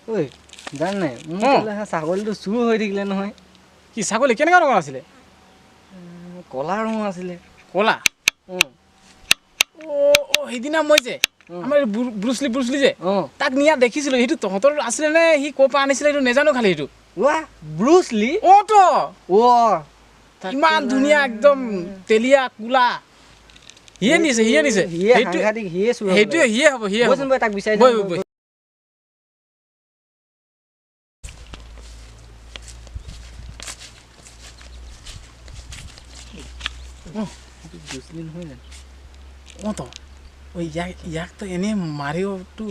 ঐ জান নাই মোৰ ছাগলীটো চুৰ হৈ থাকিলে নহয় কি ছাগলী কেনেকুৱা ৰঙৰ আছিলে কলা ৰঙৰ আছিলে ক'লা সেইদিনা মই যে আমাৰ ব্ৰুচলি যে তাক নিয়া দেখিছিলোঁ সেইটো তহঁতৰ আছিলে নে সি ক'ৰ পৰা আনিছিলে সেইটো নেজানো খালি সেইটো ব্ৰুচলি তো ইমান ধুনীয়া একদম তেলীয়া কোলা সিয়ে নিছে সেইটোৱে সিয়ে হ'ব তাক বিচাৰি তো ইয়াক তো এনেই মাৰিওতো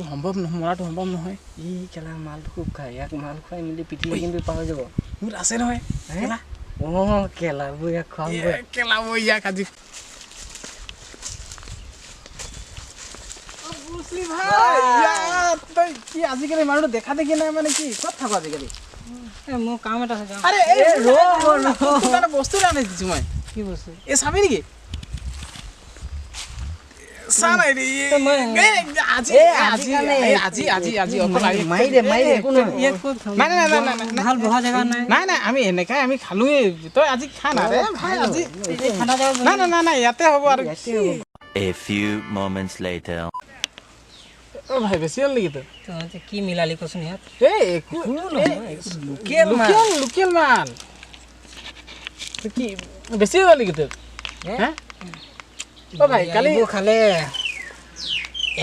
মৰাটো সম্ভৱ নহয় ই কেলা মালটো খুব খায় ইয়াক মাল খুৱাই মেলি পিঠিলে কিন্তু পাহৰি যাব মোৰ আছে নহয় কেলাবোৰ ইয়াক খুৱাম কেলাব ইয়াক আজি তই কি আজিকালি মানুহটো দেখা দেখি নাই মানে কি ক'ত থাকো আজিকালি মোৰ কাম এটা বস্তু এটা আনি দিছো মই কি বস্তু এই চাবি নেকি আমি এনেকাই আমি খালোৱেই তই আজি খা না নাই ইয়াতে হ'ব আৰু A few moments later. ভাই বেছি হ'ল নেকি তই কি মিলালি কচোন ইয়াত লোকেল মাল কি বেছি হ'ল নেকি তোৰ ভাই কালি খালে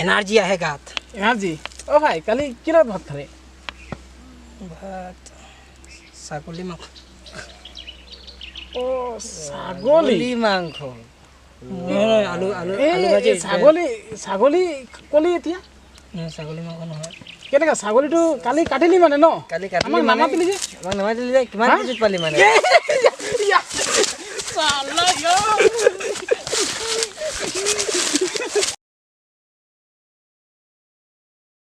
এনাৰ্জি আহে গাত এনাৰ্জি ভাই কালি কি ভাত খালে ভাত ছাগলী মাংস ছাগলী মাংস আলু আলু ছাগলী কলি এতিয়া ছাগলী মাংস নহয় কেনেকা ছাগলীটো কালি কাটিলি মানে ন আমাক নামাতিলি যে কিমান পালি মানে